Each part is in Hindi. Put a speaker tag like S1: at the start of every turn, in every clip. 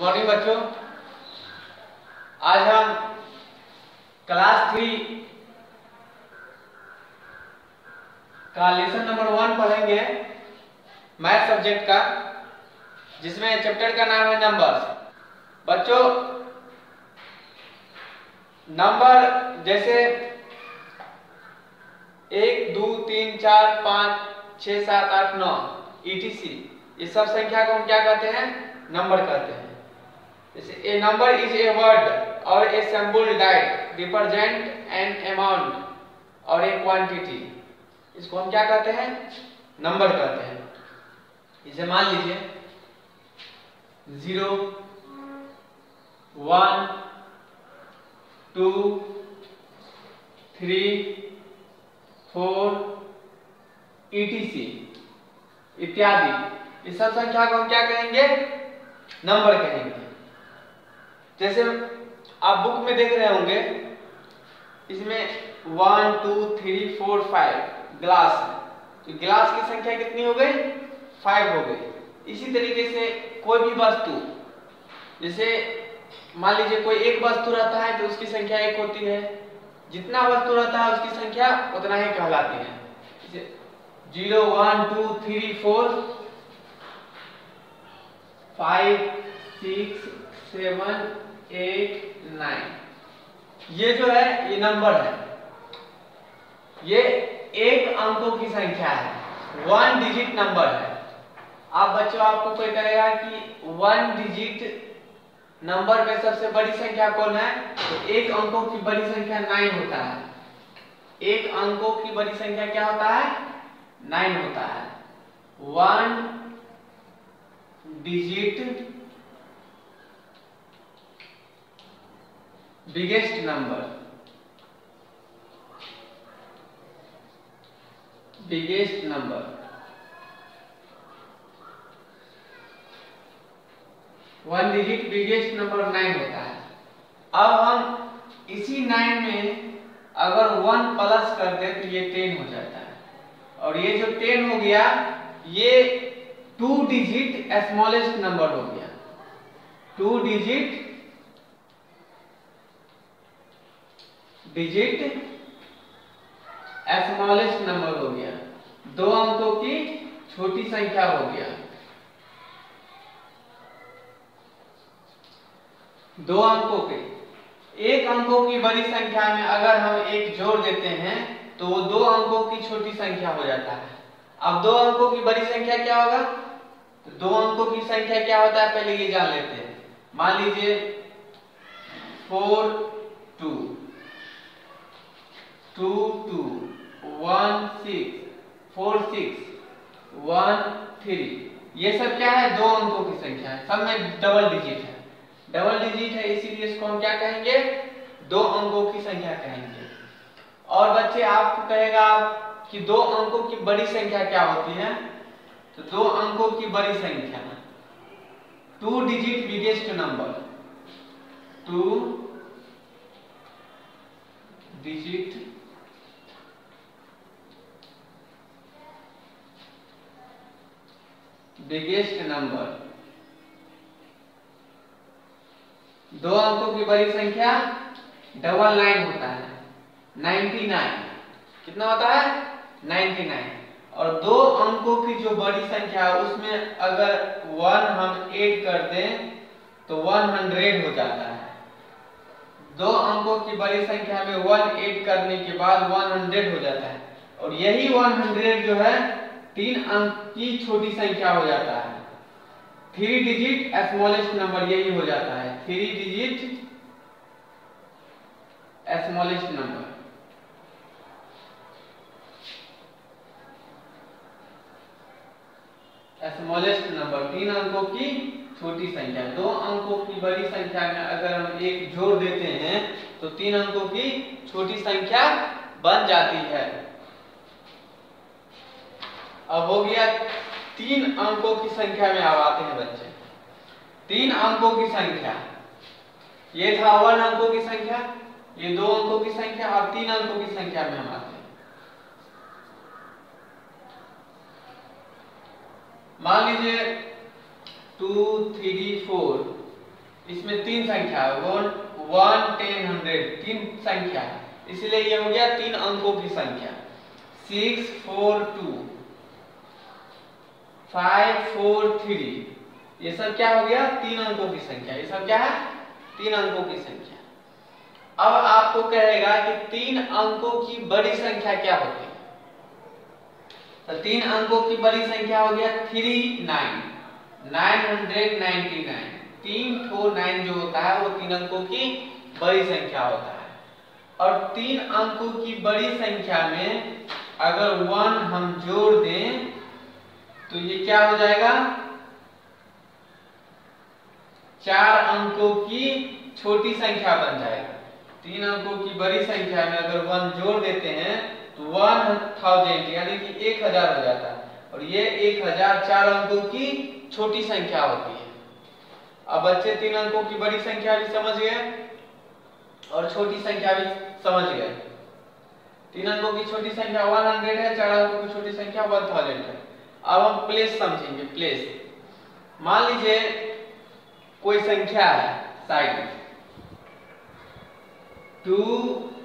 S1: मॉर्निंग बच्चों, आज हम क्लास 3 का लेसन नंबर 1 पढ़ेंगे मैथ सब्जेक्ट का, जिसमें चैप्टर का नाम है नंबर्स। बच्चों, नंबर जैसे 1 2 3 4 5 6 7 8 9 etc. ये सब संख्या को हम क्या कहते हैं? नंबर कहते हैं। जैसे ए नंबर इज ए वर्ड और a symbol diet represent an amount और ए क्वांटिटी, इसको हम क्या कहते हैं? नंबर कहते हैं। इसे मान लीजिए 0 1 2 3 4 etc. इत्यादि। इस सब संख्या को हम क्या कहेंगे? नंबर कहेंगे। जैसे आप बुक में देख रहे होंगे, इसमें 1 2 3 4 5 ग्लास है, तो ग्लास की संख्या कितनी हो गई? 5 हो गई। इसी तरीके से कोई भी वस्तु, जैसे मान लीजिए कोई एक वस्तु रहता है तो उसकी संख्या 1 होती है, जितना वस्तु रहता है उसकी संख्या उतना ही कहलाती है। जैसे 0 1 2 3 4 5 6 7 8 9, ये जो है ये नंबर है। ये एक अंकों की संख्या है, 1 डिजिट नंबर है। आप बच्चों, आपको कोई कहेगा कि 1 डिजिट नंबर में सबसे बड़ी संख्या कौन है, तो एक अंकों की बड़ी संख्या 9 होता है। एक अंकों की बड़ी संख्या क्या होता है? 9 होता है। 1 digit biggest number, biggest number 1 digit biggest number 9 होता है। अब हम इसी 9 में अगर 1 प्लस कर दे तो ये 10 हो जाता है, और ये जो 10 हो गया ये 2 डिजिट स्मॉलेस्ट नंबर हो गया। 2 डिजिट स्मॉलेस्ट नंबर हो गया, 2 अंकों की छोटी संख्या हो गया। 2 अंकों के, एक अंकों की बड़ी संख्या में अगर हम एक जोड़ देते हैं तो वो 2 अंकों की छोटी संख्या हो जाता है। अब 2 अंकों की बड़ी संख्या क्या होगा? तो 2 अंकों की संख्या क्या होता है, पहले ये जान लेते हैं। मान लीजिए 4 2 2 2 1 6 4 6 1 3, ये सब क्या है? 2 अंकों की संख्या है, सब में डबल डिजिट है। डबल डिजिट है, इसीलिए इसको हम क्या कहेंगे? 2 अंकों की संख्या कहेंगे। और बच्चे, आपको कहेगा कि 2 अंकों की बड़ी संख्या क्या होती है? तो 2 अंकों की बड़ी संख्या 2 digit biggest number, 2 digit biggest number, 2 अंकों की बड़ी संख्या 99 होता है। 99 कितना होता है? 99। और 2 अंकों की जो बड़ी संख्या है उसमें अगर 1 हम ऐड कर दें तो 100 हो जाता है। 2 अंकों की बड़ी संख्या में 1 ऐड करने के बाद 100 हो जाता है, और यही 100 जो है 3 अंक की छोटी संख्या हो जाता है। 3 डिजिट स्मॉलेस्ट नंबर यही हो जाता है, 3 digit smallest number. Smallest number 3 अंकों की छोटी संख्या। 2 अंकों की बड़ी संख्या में अगर हम एक जोड़ देते हैं तो 3 अंकों की छोटी संख्या बन जाती है। अब हो गया 3 अंकों की संख्या में अब आते हैं बच्चे। 3 अंकों की संख्या, ये था 1 अंकों की संख्या, ये 2 अंकों की संख्या, और 3 अंकों की संख्या में हम आते हैं। मान लीजिए 2 3 4 इसमें तीन संख्या है, 1, 10, 100, तीन संख्या है, इसलिए ये हो गया तीन अंकों की संख्या। 6, 4, 2, 5, 4, 3, ये सब क्या हो गया? तीन अंकों की संख्या। ये सब क्या है? तीन अंकों की संख्या। अब आपको कहेगा कि तीन अंकों की बड़ी संख्या क्या होती है? तो तीन अंकों की बड़ी संख्या हो गया 39, 999। तीन ठो 9 जो होता है वो तीन अंकों की बड़ी संख्या होता है। और तीन अंकों की बड़ी संख्या में अगर 1 हम जोड़ दें तो ये क्या हो जाएगा? चार अंकों की छोटी संख्या बन जाएगा। तीन अंकों की बड़ी संख्या में अगर 1 जोड़ देते हैं तो 1000 यानी कि 1000 हो जाता है, और ये 1000 चार अंकों की छोटी संख्या होती है। अब बच्चे तीन अंकों की बड़ी संख्या भी समझ गए और छोटी संख्या भी समझ गए। तीन अंकों की छोटी संख्या 100 है, चार अंकों की छोटी संख्या 1000 है। अब हम प्लेस समझेंगे। प्लेस, मान लीजिए कोई संख्या है साइड में, 2,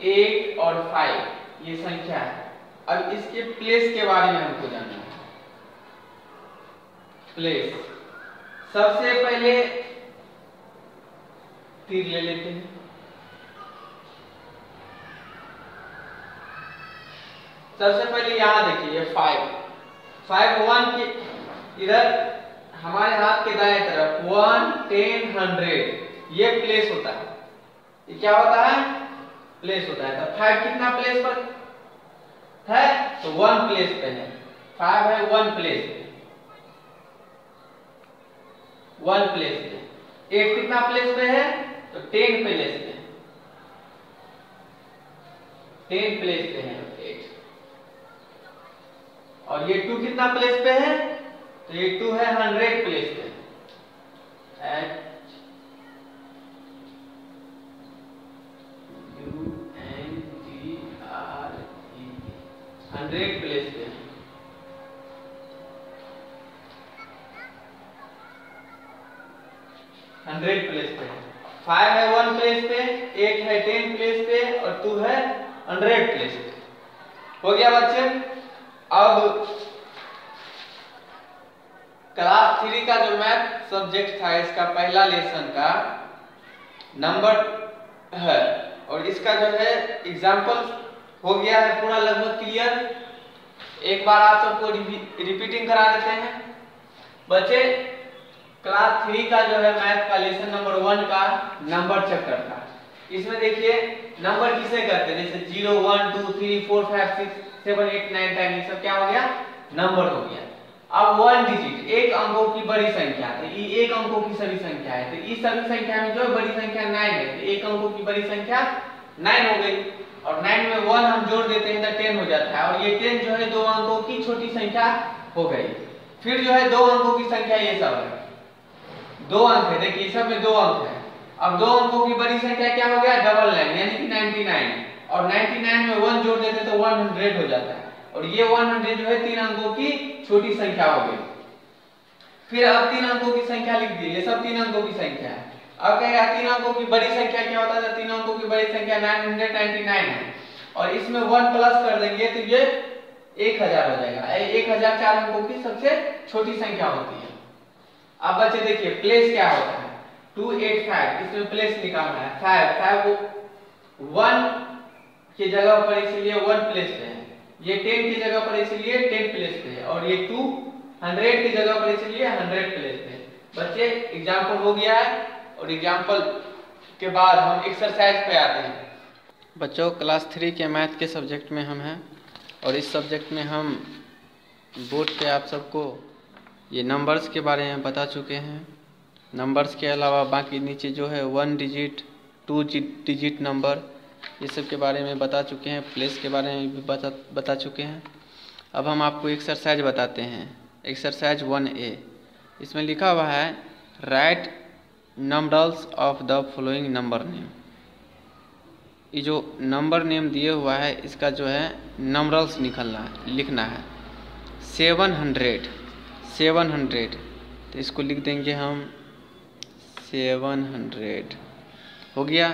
S1: 8 और 5 ये संख्या है। अब इसके प्लेस के बारे में हमको जानना है। प्लेस, सबसे पहले तीर ले लेते हैं। सबसे पहले यहां देखिए 5, 1 के इधर हमारे हाथ के दाएं तरफ 1, 10, 100 ये प्लेस होता है। ये क्या होता है? प्लेस होता है। तो 5 कितना प्लेस पर है? तो 1 प्लेस पे है। 5 है 1 प्लेस पे, 1 प्लेस पे। 8 कितना प्लेस पे है? तो 10 प्लेस पे, 10 प्लेस पे है 8। और ये 2 कितना प्लेस पे है? तो ये 2 है 100 प्लेस पे, 100 प्लेस पे। 100 प्लेस पे। 5 है 1 प्लेस पे, 8 है 10 प्लेस पे और 2 है 100 प्लेस पे। हो गया बच्चे? अब क्लास 3 का जो मैथ सब्जेक्ट था, इसका पहला लेसन का नंबर है और इसका जो है एग्जाम्पल हो गया है पूरा लगभग क्लियर। एक बार आप सबको रिपीटिंग करा देते हैं बच्चे। क्लास 3 का जो है मैथ का लेसन नंबर 1 का नंबर चैप्टर था। इसमें देखिए नंबर किसे कहते हैं? जैसे 0, 1, 2, 3, 4, 5, 6, 7, 8, 9, 10 ये सब क्या हो गया? नंबर हो गया। अब 1 डिजिट, एक अंकों की बड़ी संख्या, तो ये एक अंकों की सभी संख्या है। तो इस सभी संख्या में जो बड़ी संख्या 9 है, तो एक अंकों की बड़ी संख्या 9 हो गई। और 9 में 1 हम जोड़ देते हैं तो 10 हो जाता है। और ये 10 जो है दो अंकों की छोटी संख्या हो गई। फिर जो है दो अंकों की संख्या ये सब है, 2 अंक है। देखिए सब में 2 अंक है। अब दो अंकों की बड़ी संख्या क्या हो गया? 99 यानी कि 99। और 99 में 1 जोड़ देते तो 100 हो जाता है। और ये 100 जो है 3 अंकों की छोटी संख्या हो गई। फिर अब 3 अंकों की संख्या लिख दी, ये सब 3 अंकों की संख्या है। अब कहेगा 3 अंकों की बड़ी संख्या क्या होता है? 3 अंकों की बड़ी संख्या 999 है और इसमें 1 प्लस कर देंगे तो ये 1000 हो जाएगा। 1000 चार अंकों की सबसे छोटी संख्या होती है। अब बच्चे देखिए प्लेस क्या होता है? 285, इसमें प्लेस निकालना है। 5 1 की जगह पर इसलिए 1 प्लेस पे है। ये 10 की जगह पर इसलिए 10 प्लेस पे है। और ये 2 100 की जगह पर इसलिए 100 प्लेस पे है। बच्चे एग्जाम्पल हो गया है और एग्जाम्पल के बाद हम एक्सरसाइज पे आते हैं। बच्चों क्लास 3 के मैथ के सब्जेक्ट में हम हैं और इस सब्जेक्ट में हम बोर्ड पे आप सबको ये नंबर्स के बारे में बता चुके हैं। नंबर्स के अलावा बाकी नीचे जो है 1 डिजिट 2 डिजिट नंबर ये सब के बारे में बता चुके हैं। प्लेस के बारे में भी बता चुके हैं। अब हम आपको एक्सरसाइज बताते हैं। एक्सरसाइज 1A, इसमें लिखा हुआ है right numbers of the following number name. ये जो नंबर नेम दिए हुआ है इसका जो है नंबर्स लिखना है। 700 तो इसको लिख देंगे हम 700 हो गया।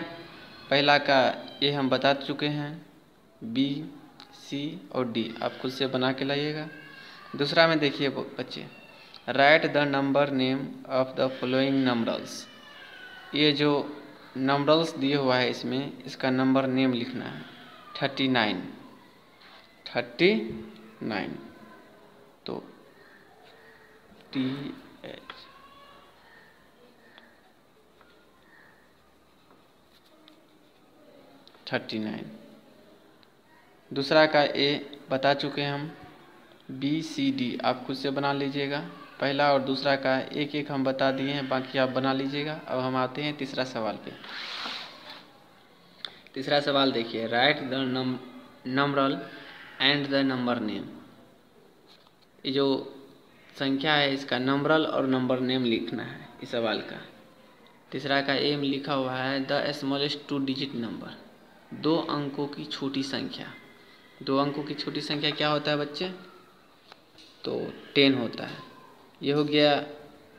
S1: पहला का ए हम बता चुके हैं, बी, सी और डी आप खुद से बना के लाइएगा। दूसरा में देखिए बच्चे, right the number name of the following numbers. ये जो नंबर्स दिए हुआ है इसमें इसका नंबर नेम लिखना है। 39 तो TH 39। दूसरा का ए बता चुके हैं हम, BCD आप खुद से बना लीजिएगा। पहला और दूसरा का एक एक हम बता दिए हैं, बाकी आप बना लीजिएगा। अब हम आते हैं तीसरा सवाल पे। तीसरा सवाल देखिए, right the numeral and the number name. ये जो संख्या है इसका नंबरल और नंबर नेम लिखना है इस सवाल का। तीसरा का ए में लिखा हुआ है द स्मॉलेस्ट 2 डिजिट नंबर, 2 अंकों की छोटी संख्या। 2 अंकों की छोटी संख्या क्या होता है बच्चे? तो 10 होता है। ये हो गया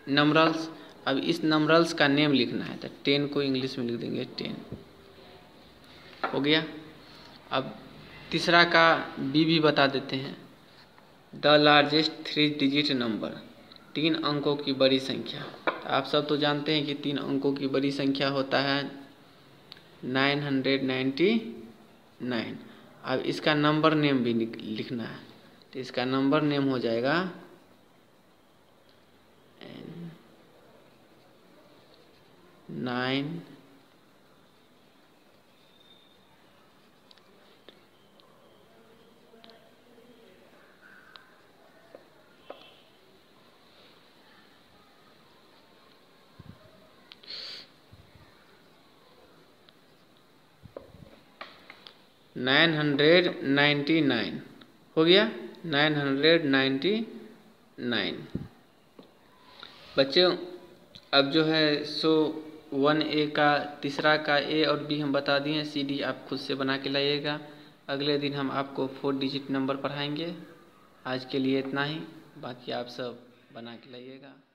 S1: नंबरल्स। अब इस नंबरल्स का नेम लिखना है तो 10 को इंग्लिश में लिख देंगे 10 हो गया। अब तीसरा का बी भी बता देते हैं, द लार्जेस्ट 3 डिजिट नंबर, 3 अंकों की बड़ी संख्या। तो आप सब तो जानते हैं कि 3 अंकों की बड़ी संख्या होता है 999। अब इसका नंबर नेम भी लिखना है तो इसका नंबर नेम हो जाएगा 9 999 हो गया। 999 बच्चों, अब जो है सो 1A का तीसरा का ए और बी हम बता दिए, CD आप खुद से बना के लाइएगा। अगले दिन हम आपको 4 डिजिट नंबर पढ़ाएंगे। आज के लिए इतना ही, बाकी आप सब बना के लाइएगा।